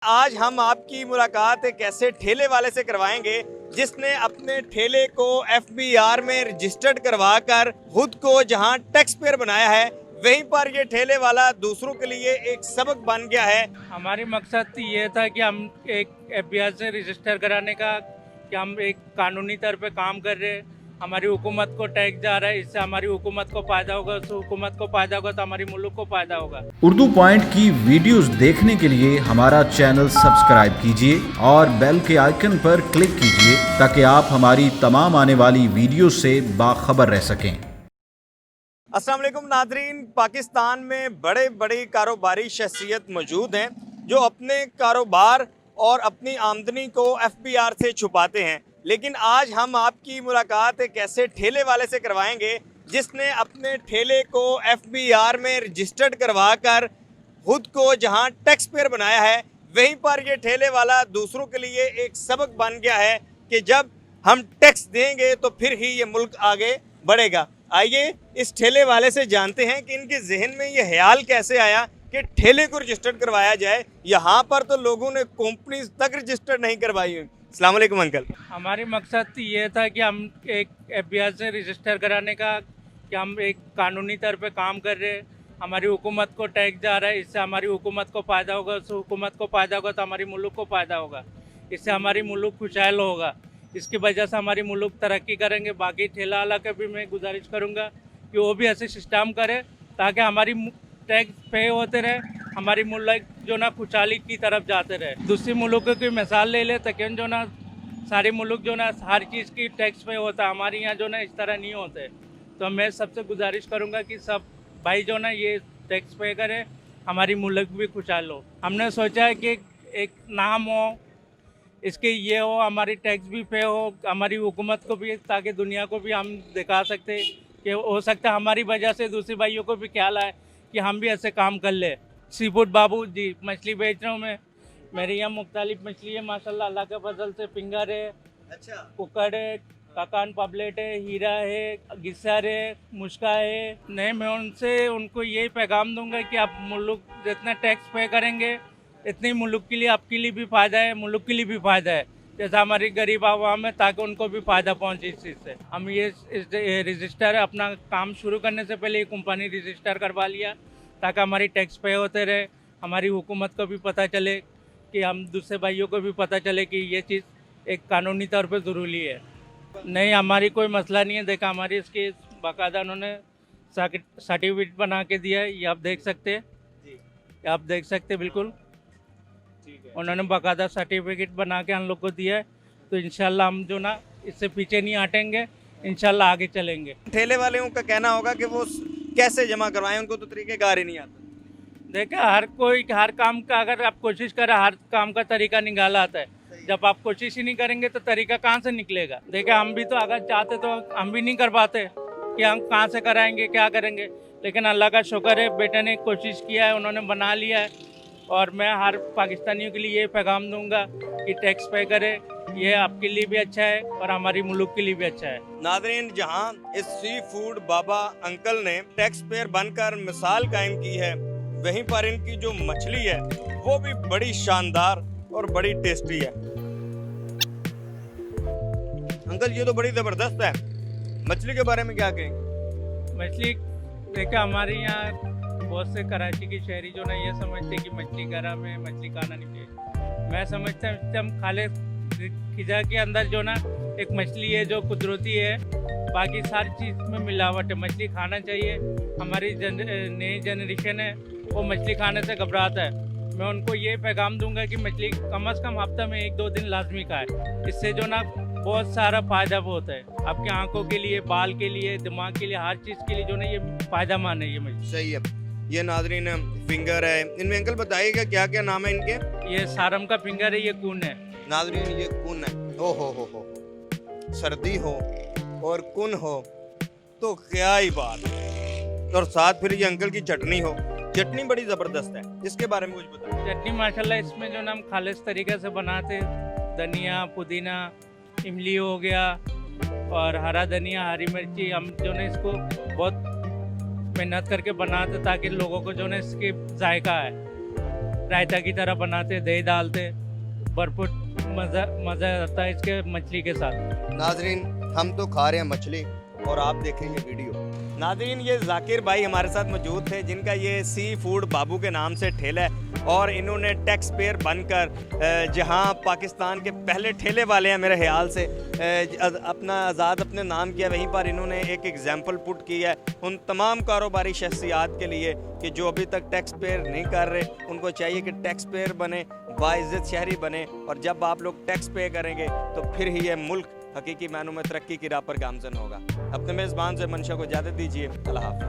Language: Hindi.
आज हम आपकी मुलाकात एक ऐसे ठेले वाले से करवाएंगे जिसने अपने ठेले को एफबीआर में रजिस्टर्ड करवाकर खुद को जहां टैक्स पेयर बनाया है, वहीं पर ये ठेले वाला दूसरों के लिए एक सबक बन गया है। हमारी मकसद ये था कि हम एक एफबीआर से रजिस्टर कराने का, कि हम एक कानूनी तौर पे काम कर रहे हैं। हमारी हुकूमत को टैक्स जा रहा है, इससे हमारी हुकूमत को फ़ायदा होगा, उस हुकूमत को फ़ायदा होगा तो हमारी मुल्क को फ़ायदा होगा। उर्दू पॉइंट की वीडियोस देखने के लिए हमारा चैनल सब्सक्राइब कीजिए और बेल के आइकन पर क्लिक कीजिए ताकि आप हमारी तमाम आने वाली वीडियो से बाखबर रह सकें। अस्सलाम वालेकुम नादरीन, पाकिस्तान में बड़े बड़े कारोबारी शख्सियत मौजूद हैं जो अपने कारोबार और अपनी आमदनी को एफबीआर से छुपाते हैं, लेकिन आज हम आपकी मुलाकात एक ऐसे ठेले वाले से करवाएंगे जिसने अपने ठेले को एफबीआर में रजिस्टर्ड करवाकर खुद को जहां टैक्स पेयर बनाया है, वहीं पर ये ठेले वाला दूसरों के लिए एक सबक बन गया है कि जब हम टैक्स देंगे तो फिर ही ये मुल्क आगे बढ़ेगा। आइए इस ठेले वाले से जानते हैं कि इनके जहन में ये ख्याल कैसे आया कि ठेले को रजिस्टर्ड करवाया जाए। यहाँ पर तो लोगों ने कंपनी तक रजिस्टर्ड नहीं करवाई हुई। अस्सलाम वालेकुम अंकल। हमारी मकसद ये था कि हम एक एफबीआर से रजिस्टर कराने का, कि हम एक कानूनी तौर पे काम कर रहे हैं। हमारी हुकूमत को टैक्स जा रहा है, इससे हमारी हुकूमत को फ़ायदा होगा, उस हुकूमत को फ़ायदा होगा तो हमारी मुल्क को फ़ायदा होगा, इससे हमारी मुल्क खुशहाल होगा, इसकी वजह से हमारी मुल्क तरक्की करेंगे। बाकी ठेला वाला का भी मैं गुजारिश करूँगा कि वो भी ऐसे सिस्टम करे ताकि हमारी टैक्स पे होते रहे, हमारी मुल्क जो ना खुशहाली की तरफ जाते रहे। दूसरी मुल्कों की मिसाल ले ले तकन जो ना सारे मुल्क जो ना हर चीज़ की टैक्स पे होता है, हमारे यहाँ जो ना इस तरह नहीं होते। तो मैं सबसे गुजारिश करूँगा कि सब भाई जो ना ये टैक्स पे करें, हमारी मुल्क भी खुशहाल हो। हमने सोचा है कि एक नाम हो इसके, ये हो, हमारी टैक्स भी पे हो, हमारी हुकूमत को भी, ताकि दुनिया को भी हम दिखा सकते कि हो सकता है हमारी वजह से दूसरे भाइयों को भी ख्याल आए कि हम भी ऐसे काम कर ले। सी फूड बाबू जी मछली बेच रहा हूँ मैं। मेरे यहाँ मुख्तलिफ मछली है माशाल्लाह, अल्लाह के फजल से। फिंगर है, अच्छा, कुकड़ है, काकान पापलेट है, हीरा है, गिस्सर है, मुश्का है। नहीं, मैं उनको यही पैगाम दूंगा कि आप मुल्क जितना टैक्स पे करेंगे इतनी मुल्क के लिए, आपके लिए भी फ़ायदा है, मुल्क के लिए भी फ़ायदा है। जैसा हमारी गरीब आवाम है, ताकि उनको भी फ़ायदा पहुँचे इस चीज़ से। हम ये रजिस्टर अपना काम शुरू करने से पहले ये कंपनी रजिस्टर करवा लिया ताकि हमारी टैक्स पे होते रहे, हमारी हुकूमत को भी पता चले, कि हम दूसरे भाइयों को भी पता चले कि ये चीज़ एक कानूनी तौर पे ज़रूरी है। नहीं, हमारी कोई मसला नहीं है। देखा, हमारी इसकी बाकायदा उन्होंने सर्टिफिकेट बना के दिया है, ये आप देख सकते हैं, आप देख सकते हैं बिल्कुल। उन्होंने बाकायदा सर्टिफिकेट बना के हम लोग को दिया है। तो इंशाल्लाह हम जो ना इससे पीछे नहीं हटेंगे, इंशाल्लाह आगे चलेंगे। ठेले वालों का कहना होगा कि वो कैसे जमा करवाएं, उनको तो तरीक़ेकार ही नहीं आता। देखिए, हर काम का अगर आप कोशिश करें, हर काम का तरीका निकाला आता है। जब आप कोशिश ही नहीं करेंगे तो तरीका कहाँ से निकलेगा। देखिए, हम भी तो अगर चाहते तो हम भी नहीं कर पाते कि हम कहाँ से कराएंगे, क्या करेंगे। लेकिन अल्लाह का शुक्र है, बेटे ने कोशिश किया है, उन्होंने बना लिया है। और मैं हर पाकिस्तानियों के लिए ये पैगाम दूंगा कि टैक्स पे करें, ये आपके लिए भी अच्छा है और हमारी मुल्क के लिए भी अच्छा है। नादरीन, जहां इस सी फूड बाबा अंकल ने टैक्स पेयर बनकर मिसाल कायम की है, वहीं पर इनकी जो मछली है वो भी बड़ी शानदार और बड़ी टेस्टी है। अंकल, ये तो बड़ी जबरदस्त है। मछली के बारे में क्या कहेंगे? मछली देखिए, हमारे यहाँ बहुत से कराची के शहरी जो ना ये समझते हैं कि मछली गरम है, मछली खाना नहीं चाहिए। मैं समझता हूँ हम खाले खिजा के अंदर जो ना एक मछली है जो कुदरती है, बाकी सारी चीज़ में मिलावट है। मछली खाना चाहिए। हमारी नई जनरेशन है वो मछली खाने से घबराता है। मैं उनको ये पैगाम दूंगा कि मछली कम से कम हफ्ते में 1-2 दिन लाजमी खाए। इससे जो ना बहुत सारा फ़ायदा होता है आपकी आंखों के लिए, बाल के लिए, दिमाग के लिए, हर चीज़ के लिए जो ना ये फ़ायदा मान है ये मछली। सही है। ये नादरीन फिंगर है। इनमें अंकल बताइएगा क्या क्या नाम है इनके? ये सारम का फिंगर है, ये कून है। नादरीन, ये कुन है। ओ हो, सर्दी हो और कुन हो तो क्या ही बात है। और साथ फिर ये अंकल की चटनी हो, चटनी बड़ी जबरदस्त है। इसके बारे में कुछ बताओ। चटनी माशाल्लाह इसमें जो ना हम खालिश तरीके से बनाते हैं। धनिया, पुदीना, इमली हो गया और हरा धनिया, हरी मिर्ची, हम जो ना इसको बहुत मेहनत करके बनाते ताकि लोगों को जो ना इसकी जायका है। रायता की तरह बनाते, दही डालते, भरपूर मज़ा आता है इसके मछली के साथ। नाजरीन, हम तो खा रहे हैं मछली और आप देखेंगे वीडियो। नादरीन, ये जाकिर भाई हमारे साथ मौजूद थे जिनका ये सी फूड बाबू के नाम से ठेला है और इन्होंने टैक्स पेयर बनकर जहां पाकिस्तान के पहले ठेले वाले हैं मेरे ख्याल से अपना आज़ाद अपने नाम किया, वहीं पर इन्होंने एक एग्जाम्पल पुट की है उन तमाम कारोबारी शख्सियात के लिए कि जो अभी तक टैक्स पेयर नहीं कर रहे, उनको चाहिए कि टैक्स पेयर बने, बाइज़्ज़त शहरी बने। और जब आप लोग टैक्स पे करेंगे तो फिर ही ये मुल्क हकीकी मायनों में तरक्की की राह पर गामजन होगा। अपने मेज़बान से मंशा को इजाज़त दीजिए। अल्लाह हाफ़िज़।